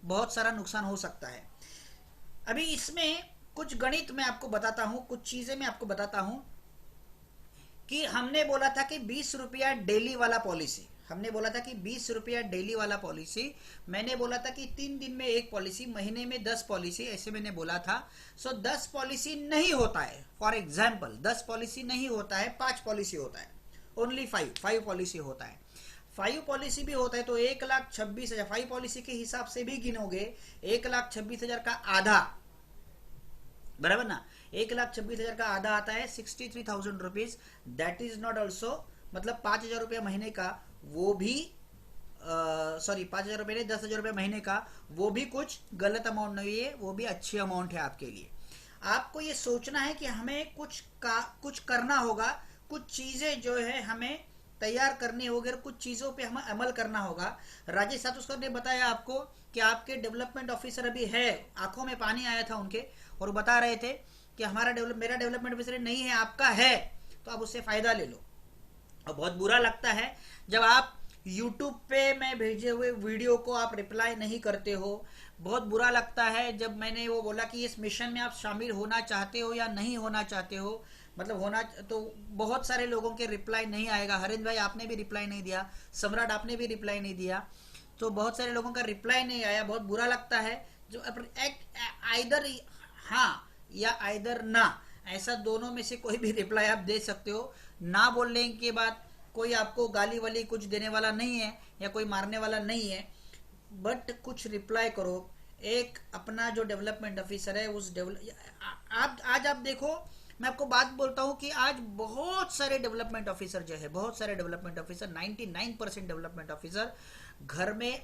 बहुत सारा नुकसान हो सकता है। अभी इसमें कुछ गणित मैं आपको बताता हूँ, कुछ चीजें मैं आपको बताता हूँ कि हमने बोला था कि 20 रुपया डेली वाला पॉलिसी, हमने बोला था कि 20 रुपया डेली वाला पॉलिसी, मैंने बोला था कि 3 दिन में एक पॉलिसी, महीने में 10 पॉलिसी, ऐसे मैंने बोला था। सो 10 पॉलिसी नहीं होता है, फॉर एग्जाम्पल 10 पॉलिसी नहीं होता है, 5 पॉलिसी होता है, ओनली 5 पॉलिसी होता है। 5 पॉलिसी भी होता है तो 1,26,000, 5 पॉलिसी के हिसाब से भी गिनोगे 1,26,000 का आधा, बराबर ना, 1,26,000 का आधा आता है 63,000 rupees. That is not also, मतलब 5,000 रुपया महीने का, वो भी सॉरी 5,000 रुपये नहीं, 10,000 रुपये महीने का, वो भी कुछ गलत अमाउंट नहीं है, वो भी अच्छी अमाउंट है आपके लिए। आपको ये सोचना है कि हमें कुछ करना होगा, कुछ चीजें जो है हमें तैयार करनी होगी और कुछ चीजों पे हमें अमल करना होगा। राजेश सातुस्कर ने बताया आपको कि आपके डेवलपमेंट ऑफिसर अभी है, आंखों में पानी आया था उनके, और बता रहे थे कि मेरा डेवलपमेंट ऑफिसर नहीं है, आपका है, तो आप उससे फायदा ले लो। और बहुत बुरा लगता है जब आप YouTube पे मैं भेजे हुए वीडियो को आप रिप्लाई नहीं करते हो। बहुत बुरा लगता है जब मैंने वो बोला कि इस मिशन में आप शामिल होना चाहते हो या नहीं होना चाहते हो, मतलब होना तो बहुत सारे लोगों के रिप्लाई नहीं आएगा। हरिंद्र भाई आपने भी रिप्लाई नहीं दिया, सम्राट आपने भी रिप्लाई नहीं दिया, तो बहुत सारे लोगों का रिप्लाई नहीं आया, बहुत बुरा लगता है। जो आइदर हाँ या आइदर ना, ऐसा दोनों में से कोई भी रिप्लाई आप दे सकते हो। ना बोलने के बाद कोई आपको गाली वाली कुछ देने वाला नहीं है या कोई मारने वाला नहीं है, बट कुछ रिप्लाई करो। एक अपना जो डेवलपमेंट ऑफिसर है उस आप आज आप देखो, मैं आपको बात बोलता हूँ कि आज बहुत सारे डेवलपमेंट ऑफिसर जो है, बहुत सारे डेवलपमेंट ऑफिसर 99% डेवलपमेंट ऑफिसर घर में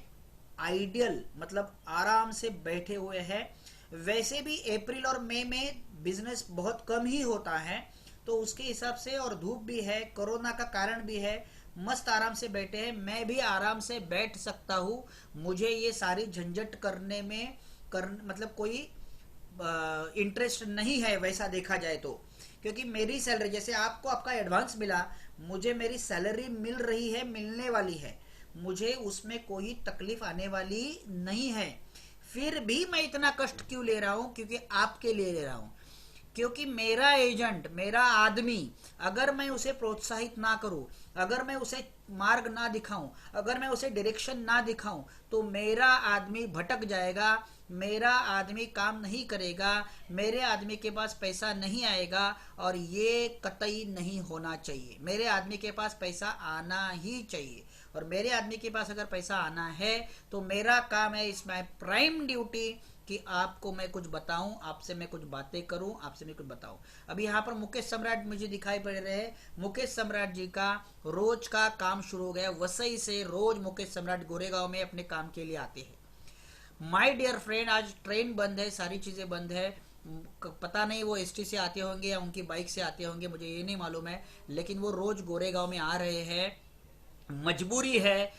आइडियल, मतलब आराम से बैठे हुए हैं। वैसे भी अप्रैल और मई में बिजनेस बहुत कम ही होता है, तो उसके हिसाब से, और धूप भी है, कोरोना का कारण भी है, मस्त आराम से बैठे हैं। मैं भी आराम से बैठ सकता हूँ, मुझे ये सारी झंझट करने में मतलब कोई इंटरेस्ट नहीं है वैसा देखा जाए तो, क्योंकि मेरी सैलरी, जैसे आपको आपका एडवांस मिला, मुझे मेरी सैलरी मिल रही है, मिलने वाली है, मुझे उसमें कोई तकलीफ आने वाली नहीं है। फिर भी मैं इतना कष्ट क्यों ले रहा हूं? क्योंकि आपके लिए ले रहा हूं, क्योंकि मेरा एजेंट, मेरा आदमी, अगर मैं उसे प्रोत्साहित ना करूं, अगर मैं उसे मार्ग ना दिखाऊं, अगर मैं उसे डायरेक्शन ना दिखाऊं, तो मेरा आदमी भटक जाएगा, मेरा आदमी काम नहीं करेगा, मेरे आदमी के पास पैसा नहीं आएगा, और ये कतई नहीं होना चाहिए। मेरे आदमी के पास पैसा आना ही चाहिए, और मेरे आदमी के पास अगर पैसा आना है तो मेरा काम है, इस माई प्राइम ड्यूटी, कि आपको मैं कुछ बताऊं, आपसे मैं कुछ बातें करूं, आपसे मैं कुछ बताऊं। अभी यहाँ पर मुकेश सम्राट मुझे दिखाई पड़ रहे हैं। मुकेश सम्राट जी का रोज का काम शुरू हो गया, वसई से रोज मुकेश सम्राट गोरेगांव में अपने काम के लिए आते हैं। माय डियर फ्रेंड, आज ट्रेन बंद है, सारी चीजें बंद है, पता नहीं वो एसटी से आते होंगे या उनकी बाइक से आते होंगे, मुझे ये नहीं मालूम है, लेकिन वो रोज गोरेगांव में आ रहे हैं, मजबूरी है।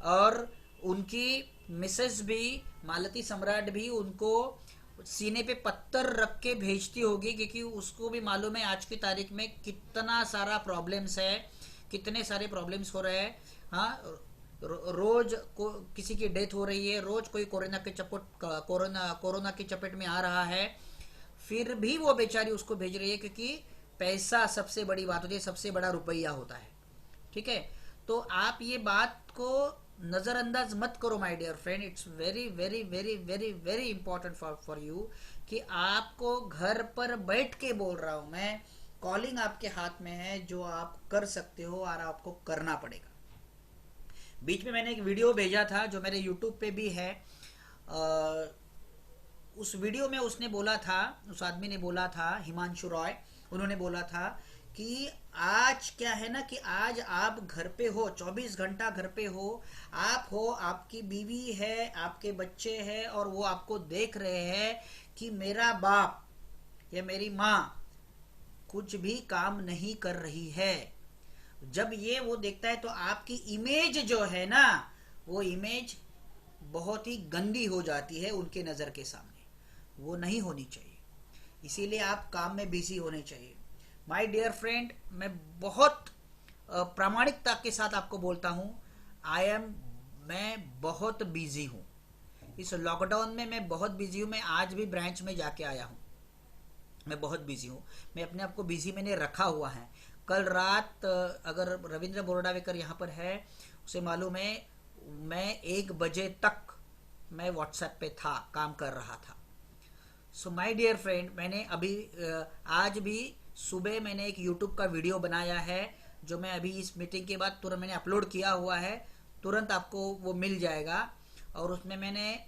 और उनकी मिसेस भी, मालती सम्राट भी, उनको सीने पे पत्थर रख के भेजती होगी, क्योंकि उसको भी मालूम है आज की तारीख में कितना सारा प्रॉब्लम्स है, कितने सारे प्रॉब्लम्स हो रहे हैं। हाँ, रोज को किसी की डेथ हो रही है, रोज कोई कोरोना की चपेट में आ रहा है, फिर भी वो बेचारी उसको भेज रही है, क्योंकि पैसा सबसे बड़ी बात होती है, सबसे बड़ा रुपया होता है। ठीक है, तो आप ये बात को नजरअंदाज मत करो my dear friend, it's very very very very very important for you, कि आपको घर पर बैठ के बोल रहा हूं मैं, कॉलिंग आपके हाथ में है, जो आप कर सकते हो और आपको करना पड़ेगा। बीच में मैंने एक वीडियो भेजा था जो मेरे यूट्यूब पे भी है, उस वीडियो में उसने बोला था, उस आदमी ने बोला था, हिमांशु रॉय, उन्होंने बोला था कि आज क्या है ना, कि आज आप घर पे हो, 24 घंटा घर पे हो, आप हो, आपकी बीवी है, आपके बच्चे हैं, और वो आपको देख रहे हैं कि मेरा बाप या मेरी माँ कुछ भी काम नहीं कर रही है। जब ये वो देखता है तो आपकी इमेज जो है ना, वो इमेज बहुत ही गंदी हो जाती है उनके नज़र के सामने, वो नहीं होनी चाहिए। इसीलिए आप काम में बिजी होने चाहिए। माय डियर फ्रेंड, मैं बहुत प्रामाणिकता के साथ आपको बोलता हूं, मैं बहुत बिजी हूं, इस लॉकडाउन में मैं बहुत बिजी हूँ। मैं आज भी ब्रांच में जाके आया हूँ। मैं बहुत बिजी हूँ। मैं अपने आप को बिजी मैंने रखा हुआ है। कल रात अगर रविंद्र बोराडावेकर यहाँ पर है, उसे मालूम है मैं 1 बजे तक मैं व्हाट्सएप पे था, काम कर रहा था। सो माय डियर फ्रेंड, मैंने अभी आज भी सुबह मैंने एक यूट्यूब का वीडियो बनाया है, जो मैं अभी इस मीटिंग के बाद तुरंत मैंने अपलोड किया हुआ है। तुरंत आपको वो मिल जाएगा। और उसमें मैंने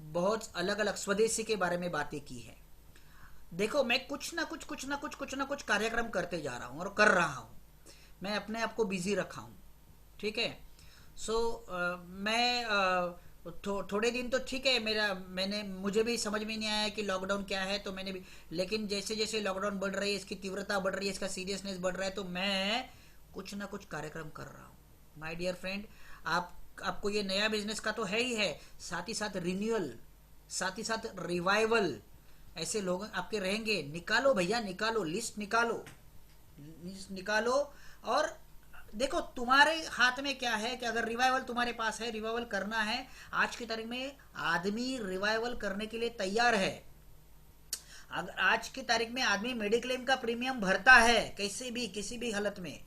बहुत अलग अलग स्वदेशी के बारे में बातें की है। देखो, मैं कुछ ना कुछ कार्यक्रम करते जा रहा हूँ और कर रहा हूँ। मैं अपने आप को बिजी रखा हूँ। ठीक है। सो मैं थोड़े दिन तो ठीक है, मैंने मुझे भी समझ में नहीं आया कि लॉकडाउन क्या है, तो मैंने भी, लेकिन जैसे जैसे लॉकडाउन बढ़ रही है, इसकी तीव्रता बढ़ रही है, इसका सीरियसनेस बढ़ रहा है, तो मैं कुछ ना कुछ कार्यक्रम कर रहा हूँ। माय डियर फ्रेंड, आपको ये नया बिजनेस का तो है ही है, साथ ही साथ रिन्यूअल, साथ ही साथ रिवाइवल, ऐसे लोग आपके रहेंगे। निकालो भैया, निकालो लिस्ट, निकालो। और देखो, तुम्हारे हाथ में क्या है कि अगर रिवाइवल तुम्हारे पास है, रिवाइवल करना है, आज की तारीख में आदमी रिवाइवल करने के लिए तैयार है। अगर आज की तारीख में आदमी मेडिक्लेम का प्रीमियम भरता है कैसे भी, किसी भी हालत में,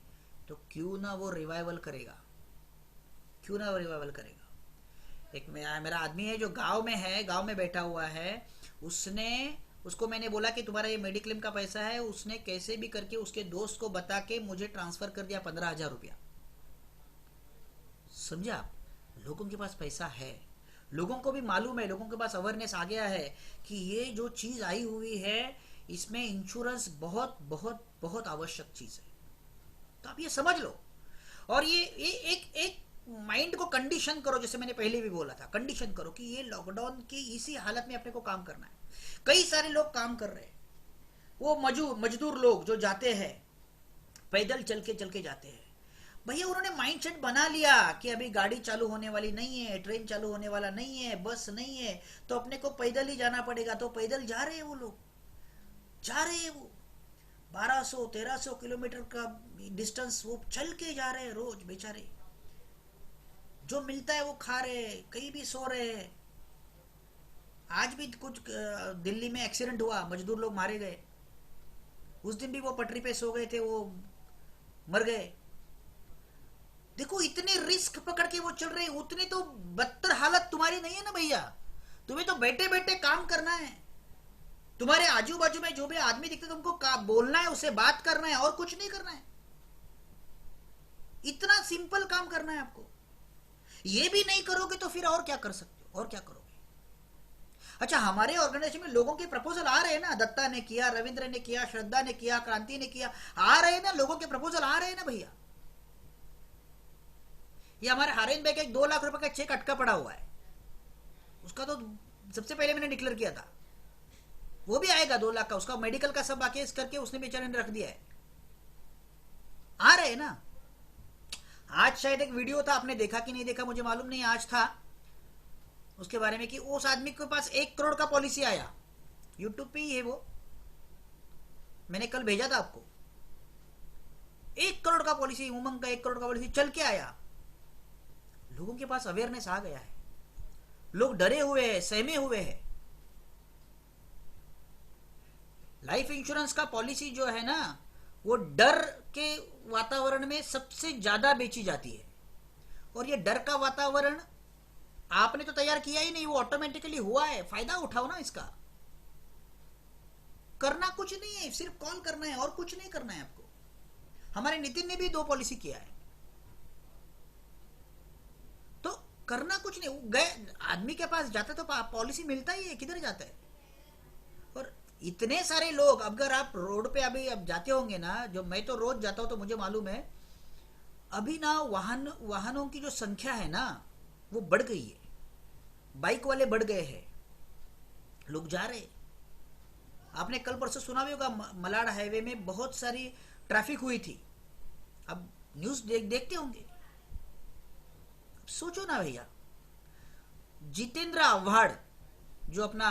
तो क्यों ना वो रिवाइवल करेगा, क्यों ना वो रिवाइवल करेगा। एक मेरा आदमी है जो गांव में है, गांव में बैठा हुआ है। उसको मैंने बोला कि तुम्हारा ये मेडिक्लेम का पैसा है, उसने कैसे भी करके उसके दोस्त को बता के मुझे ट्रांसफर कर दिया 15,000 रुपया। समझा आप? लोगों के पास पैसा है, लोगों को भी मालूम है, लोगों के पास अवेयरनेस आ गया है कि ये जो चीज आई हुई है, इसमें इंश्योरेंस बहुत बहुत बहुत आवश्यक चीज है। तो आप ये समझ लो। और ये एक एक माइंड को कंडीशन करो, जैसे मैंने पहले भी बोला था, कंडीशन करो कि ये लॉकडाउन की इसी हालत में अपने को काम करना है। कई सारे लोग काम कर रहे हैं, वो मजदूर लोग जो जाते हैं, पैदल चल के जाते हैं। भैया, उन्होंने माइंडसेट बना लिया कि अभी गाड़ी चालू होने वाली नहीं है, ट्रेन चालू होने वाला नहीं है, बस नहीं है, तो अपने को पैदल ही जाना पड़ेगा। तो पैदल जा रहे हैं, वो लोग जा रहे हैं, वो 1200-1300 किलोमीटर का डिस्टेंस वो चल के जा रहे हैं रोज बेचारे। जो मिलता है वो खा रहे हैं, कहीं भी सो रहे हैं। आज भी कुछ दिल्ली में एक्सीडेंट हुआ, मजदूर लोग मारे गए। उस दिन भी वो पटरी पे सो गए थे, वो मर गए। देखो, इतने रिस्क पकड़ के वो चल रहे हैं, उतनी तो बदतर हालत तुम्हारी नहीं है ना भैया। तुम्हें तो बैठे बैठे काम करना है। तुम्हारे आजू बाजू में जो भी आदमी दिखते तुमको बोलना है, उससे बात करना है, और कुछ नहीं करना है। इतना सिंपल काम करना है आपको। ये भी नहीं करोगे तो फिर और क्या कर सकते हो, और क्या करोगे? अच्छा, हमारे ऑर्गेनाइजेशन में लोगों के प्रपोजल आ रहे हैं ना, दत्ता ने किया, रविंद्र ने किया, श्रद्धा ने किया, क्रांति ने किया, आ रहे हैं ना, लोगों के प्रपोजल आ रहे हैं ना भैया। ये हमारे हारेन भाई का 2 लाख रुपए का चेक अटका पड़ा हुआ है, उसका तो सबसे पहले मैंने डिक्लेयर किया था। वो भी आएगा 2 लाख का, उसका मेडिकल का सब बाकी इस करके उसने बेचारे ने रख दिया है। आ रहे हैं ना। आज शायद एक वीडियो था, आपने देखा कि नहीं देखा मुझे मालूम नहीं, आज था उसके बारे में कि उस आदमी के पास 1 करोड़ का पॉलिसी आया। यूट्यूब पे ही है वो, मैंने कल भेजा था आपको। 1 करोड़ का पॉलिसी, उमंग का 1 करोड़ का पॉलिसी चल के आया। लोगों के पास अवेयरनेस आ गया है, लोग डरे हुए हैं, सहमे हुए हैं। लाइफ इंश्योरेंस का पॉलिसी जो है ना, वो डर के वातावरण में सबसे ज्यादा बेची जाती है। और ये डर का वातावरण आपने तो तैयार किया ही नहीं, वो ऑटोमेटिकली हुआ है। फायदा उठाओ ना इसका। करना कुछ नहीं है, सिर्फ कॉल करना है, और कुछ नहीं करना है आपको। हमारे नितिन ने भी 2 पॉलिसी किया है, तो करना कुछ नहीं। गए आदमी के पास जाता तो पॉलिसी मिलता ही है, किधर जाता है। और इतने सारे लोग, अगर आप रोड पे अभी अब जाते होंगे ना, जो मैं तो रोज जाता हूं तो मुझे मालूम है, अभी ना वाहनों की जो संख्या है ना, वो बढ़ गई है। बाइक वाले बढ़ गए हैं, लोग जा रहे। आपने कल परसों सुना भी होगा, मलाड हाईवे में बहुत सारी ट्रैफिक हुई थी। अब न्यूज देखते होंगे। सोचो ना भैया, जितेंद्र आव्हाड जो अपना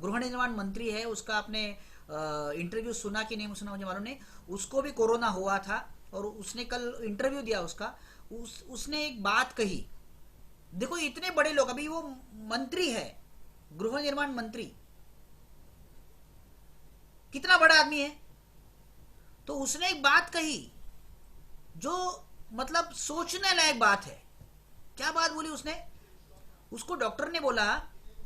गृह निर्माण मंत्री है, उसका आपने इंटरव्यू सुना कि नहीं सुना मुझे मालूम नहीं। उसको भी कोरोना हुआ था और उसने कल इंटरव्यू दिया उसका। उसने एक बात कही देखो इतने बड़े लोग, अभी वो मंत्री है, गृह निर्माण मंत्री, कितना बड़ा आदमी है, तो उसने एक बात कही जो मतलब सोचने लायक बात है। क्या बात बोली उसने? उसको डॉक्टर ने बोला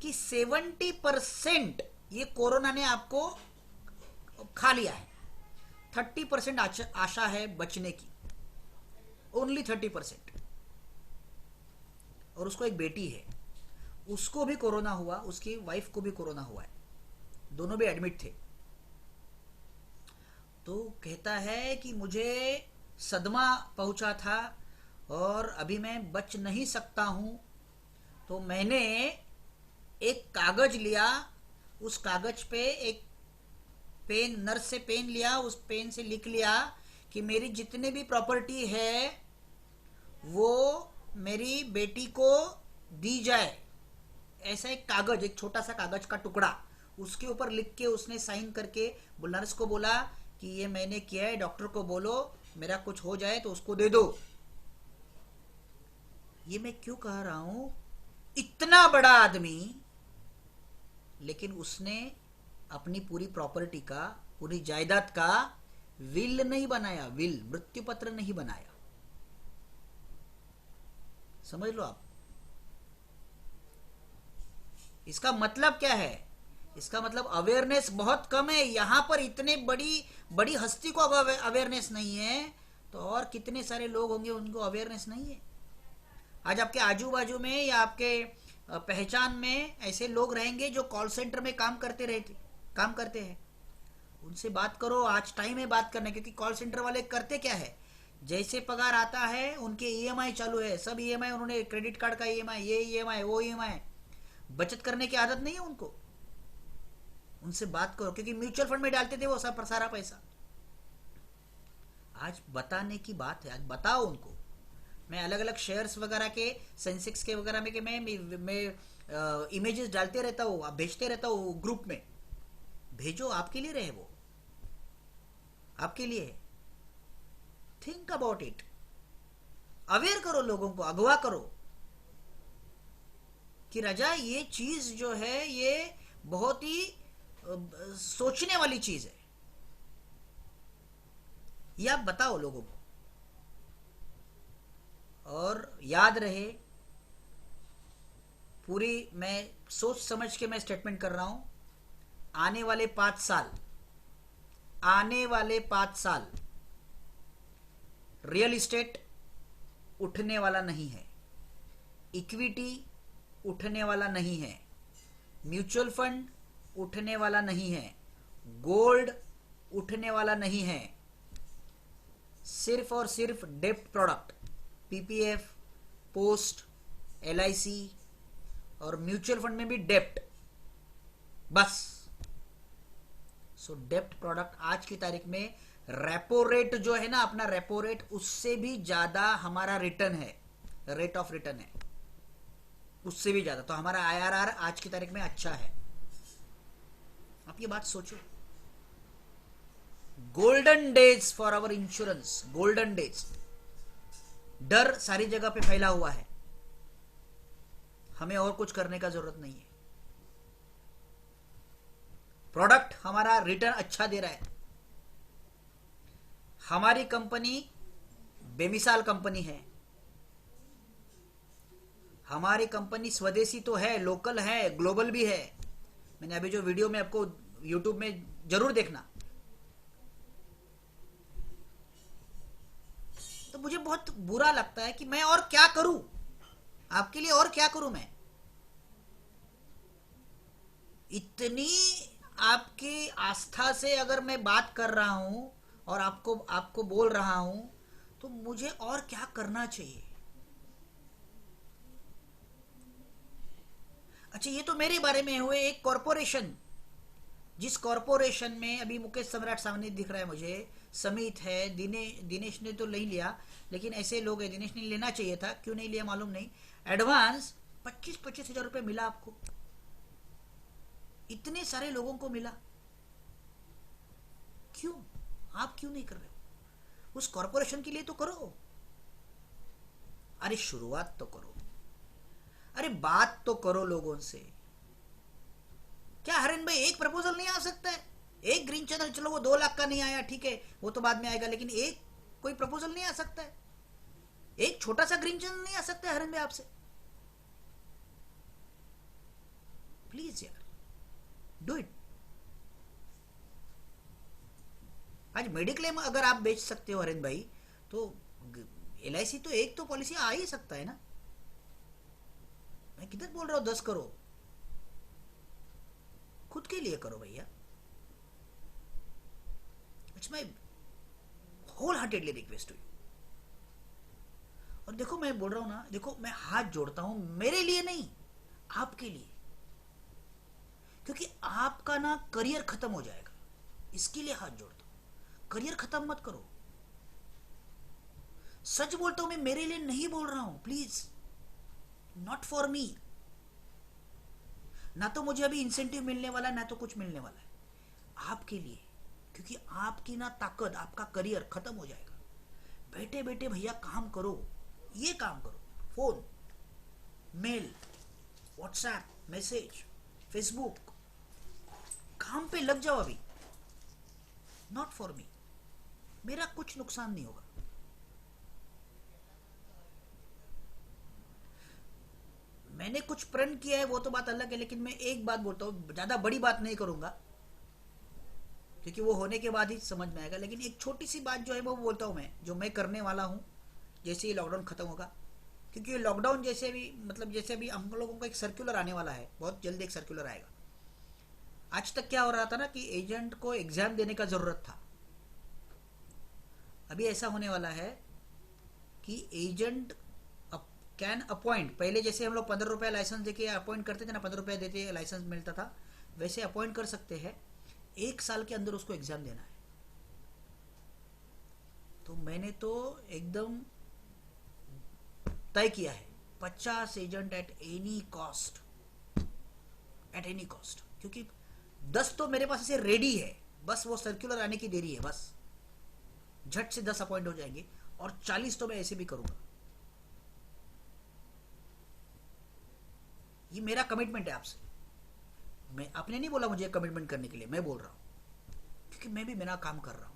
कि 70% ये कोरोना ने आपको खा लिया है, 30% आशा है बचने की, ओनली 30%। और उसको एक बेटी है, उसको भी कोरोना हुआ, उसकी वाइफ को भी कोरोना हुआ है, दोनों भी एडमिट थे। तो कहता है कि मुझे सदमा पहुंचा था और अभी मैं बच नहीं सकता हूं, तो मैंने एक कागज लिया, उस कागज पे एक पेन, नर्स से पेन लिया, उस पेन से लिख लिया कि मेरी जितने भी प्रॉपर्टी है वो मेरी बेटी को दी जाए। ऐसा एक कागज, एक छोटा सा कागज का टुकड़ा, उसके ऊपर लिख के उसने साइन करके नर्स को बोला कि ये मैंने किया है, डॉक्टर को बोलो मेरा कुछ हो जाए तो उसको दे दो। ये मैं क्यों कह रहा हूं, इतना बड़ा आदमी, लेकिन उसने अपनी पूरी प्रॉपर्टी का, पूरी जायदाद का विल नहीं बनाया, विल, मृत्यु पत्र नहीं बनाया। समझ लो आप, इसका मतलब क्या है? इसका मतलब अवेयरनेस बहुत कम है यहां पर, इतने बड़ी बड़ी हस्ती को अवेयरनेस नहीं है, तो और कितने सारे लोग होंगे उनको अवेयरनेस नहीं है। आज आपके आजू बाजू में या आपके पहचान में ऐसे लोग रहेंगे जो कॉल सेंटर में काम करते हैं, उनसे बात करो, आज टाइम है बात करने, क्योंकि कॉल सेंटर वाले करते क्या है, जैसे पगार आता है उनके ईएमआई चालू है, सब ईएमआई उन्होंने, क्रेडिट कार्ड का ईएमआई, ये ईएमआई वो ईएमआई, बचत करने की आदत नहीं है उनको। उनसे बात करो, क्योंकि म्यूचुअल फंड में डालते थे वो सब सारा पैसा। आज बताने की बात है, आज बताओ उनको। मैं अलग अलग शेयर्स वगैरह के, सेंसेक्स के वगैरह में, कि मैं इमेजेस डालते रहता हूँ, आप भेजते रहता हूँ ग्रुप में, भेजो, आपके लिए रहे वो, आपके लिए। थिंक अबाउट इट, अवेयर करो लोगों को, अगवा करो कि राजा ये चीज जो है ये बहुत ही सोचने वाली चीज है, ये आप बताओ लोगों को। और याद रहे, पूरी मैं सोच समझ के मैं स्टेटमेंट कर रहा हूं, आने वाले 5 साल, आने वाले 5 साल रियल इस्टेट उठने वाला नहीं है, इक्विटी उठने वाला नहीं है, म्यूचुअल फंड उठने वाला नहीं है, गोल्ड उठने वाला नहीं है, सिर्फ और सिर्फ डेप्ट प्रोडक्ट, पीपीएफ, पोस्ट, एलआईसी और म्यूचुअल फंड में भी डेप्ट, बस। सो डेप्ट प्रोडक्ट आज की तारीख में रेपो रेट जो है ना, अपना रेपो रेट, उससे भी ज्यादा हमारा रिटर्न है, रेट ऑफ रिटर्न है उससे भी ज्यादा, तो हमारा आईआरआर आज की तारीख में अच्छा है। आप ये बात सोचो, golden days for our insurance, golden days. डर सारी जगह पे फैला हुआ है, हमें और कुछ करने का जरूरत नहीं है, प्रोडक्ट हमारा रिटर्न अच्छा दे रहा है, हमारी कंपनी बेमिसाल कंपनी है, हमारी कंपनी स्वदेशी तो है, लोकल है, ग्लोबल भी है। मैंने अभी जो वीडियो में आपको यूट्यूब में जरूर देखना। तो मुझे बहुत बुरा लगता है कि मैं और क्या करूं आपके लिए, और क्या करूं मैं, इतनी आपकी आस्था से अगर मैं बात कर रहा हूं और आपको आपको बोल रहा हूं, तो मुझे और क्या करना चाहिए। अच्छा, ये तो मेरे बारे में हुए। एक कॉरपोरेशन, जिस कॉरपोरेशन में अभी मुकेश सम्राट सामने दिख रहा है मुझे, समित है, दिनेश ने तो नहीं लिया, लेकिन ऐसे लोग हैं, दिनेश ने लेना चाहिए था, क्यों नहीं लिया मालूम नहीं। एडवांस 25-25 हजार रुपये मिला आपको, इतने सारे लोगों को मिला, क्यों आप क्यों नहीं कर रहे हो? उस कॉरपोरेशन के लिए तो करो, अरे शुरुआत तो करो। अरे बात तो करो लोगों से। क्या हरिन भाई एक प्रपोजल नहीं आ सकता है? एक ग्रीन चैनल, चलो वो 2 लाख का नहीं आया ठीक है, वो तो बाद में आएगा, लेकिन एक कोई प्रपोजल नहीं आ सकता है? एक छोटा सा ग्रीन चैनल नहीं आ सकता है हरिन भाई आपसे? प्लीज यार, डू इट। आज मेडिक्लेम अगर आप बेच सकते हो हरिन भाई, तो LIC तो एक तो पॉलिसी आ ही सकता है ना। मैं किधर बोल रहा हूं 10 करो, खुद के लिए करो भैया। It's my wholeheartedly request to you. और देखो मैं बोल रहा हूं ना, देखो मैं हाथ जोड़ता हूं, मेरे लिए नहीं, आपके लिए। क्योंकि आपका ना करियर खत्म हो जाएगा, इसके लिए हाथ जोड़ता हूं। करियर खत्म मत करो। सच बोलता हूं, मैं मेरे लिए नहीं बोल रहा हूं, प्लीज, नॉट फॉर मी। ना तो मुझे अभी इंसेंटिव मिलने वाला है, ना तो कुछ मिलने वाला है, आपके लिए। क्योंकि आपकी ना ताकत, आपका करियर खत्म हो जाएगा। बैठे बैठे भैया काम करो, ये काम करो। Phone, mail, WhatsApp, message, Facebook, काम पे लग जाओ अभी। नॉट फॉर मी, मेरा कुछ नुकसान नहीं होगा। मैंने कुछ प्रण किया है वो तो बात अलग है, लेकिन मैं एक बात बोलता हूं, ज्यादा बड़ी बात नहीं करूंगा क्योंकि वो होने के बाद ही समझ में आएगा। लेकिन एक छोटी सी बात जो है वो बोलता हूं मैं, जो मैं करने वाला हूं जैसे ये लॉकडाउन खत्म होगा। क्योंकि लॉकडाउन जैसे भी, मतलब जैसे अभी हम लोगों का एक सर्कुलर आने वाला है, बहुत जल्दी एक सर्कुलर आएगा। आज तक क्या हो रहा था ना कि एजेंट को एग्जाम देने का जरूरत था। अभी ऐसा होने वाला है कि एजेंट कैन अपॉइंट, पहले जैसे हम लोग 15 रुपया लाइसेंस देके अपॉइंट करते थे ना, 15 रुपया देते लाइसेंस मिलता था, वैसे अपॉइंट कर सकते हैं। 1 साल के अंदर उसको एग्जाम देना है। तो मैंने तो एकदम तय किया है, 50 agent at any cost, at any cost. क्योंकि 10 तो मेरे पास ऐसे रेडी है, बस वो सर्कुलर आने की देरी है, बस झट से 10 अपॉइंट हो जाएंगे। और 40 तो मैं ऐसे भी करूंगा। ये मेरा कमिटमेंट है आपसे। मैं, आपने नहीं बोला मुझे कमिटमेंट करने के लिए, मैं बोल रहा हूं क्योंकि मैं भी मेरा काम कर रहा हूं।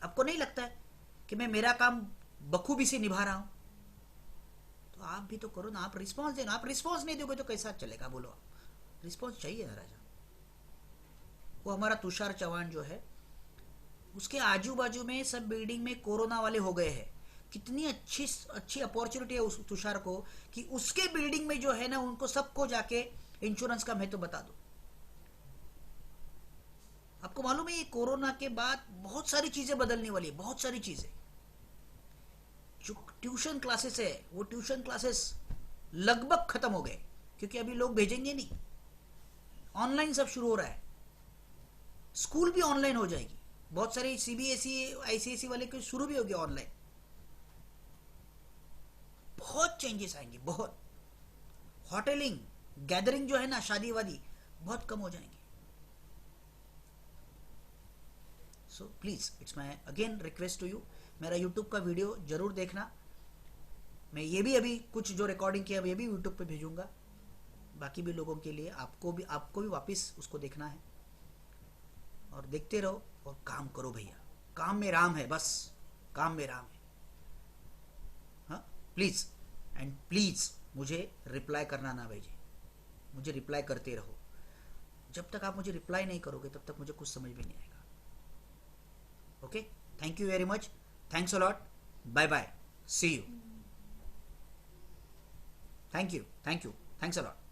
आपको नहीं लगता है कि मैं मेरा काम बखूबी से निभा रहा हूं? तो आप भी तो करो ना, आप रिस्पॉन्स देना। आप रिस्पॉन्स नहीं दोगे तो कैसा चलेगा, बोलो आप। रिस्पॉन्स चाहिए ना राजा। वो हमारा तुषार चौहान जो है, उसके आजू बाजू में सब बिल्डिंग में कोरोना वाले हो गए हैं। कितनी अच्छी अच्छी अपॉर्चुनिटी है उस तुषार को कि उसके बिल्डिंग में जो है ना, उनको सबको जाके इंश्योरेंस का महत्व बता दो। आपको मालूम है ये कोरोना के बाद बहुत सारी चीजें बदलने वाली है, बहुत सारी चीजें। जो ट्यूशन क्लासेस है, वो ट्यूशन क्लासेस लगभग खत्म हो गए, क्योंकि अभी लोग भेजेंगे नहीं, ऑनलाइन सब शुरू हो रहा है। स्कूल भी ऑनलाइन हो जाएगी, बहुत सारे CBSE ICSE वाले के शुरू भी हो गया ऑनलाइन। बहुत चेंजेस आएंगे, बहुत। होटलिंग, गैदरिंग जो है ना, शादी वादी, बहुत कम हो जाएंगे। So please, it's my again request to you, मेरा यूट्यूब का वीडियो जरूर देखना। मैं ये भी अभी कुछ जो रिकॉर्डिंग किया ये भी यूट्यूब पे भेजूंगा, बाकी भी लोगों के लिए। आपको भी वापस उसको देखना है। और देखते रहो और काम करो भैया। काम में राम है, बस काम में राम है। हाँ प्लीज, एंड प्लीज मुझे रिप्लाई करना ना भेजे, मुझे रिप्लाई करते रहो। जब तक आप मुझे रिप्लाई नहीं करोगे तब तक मुझे कुछ समझ में नहीं आएगा। Okay, thank you very much, thanks a lot, bye bye, see you. Thank you, thanks a lot.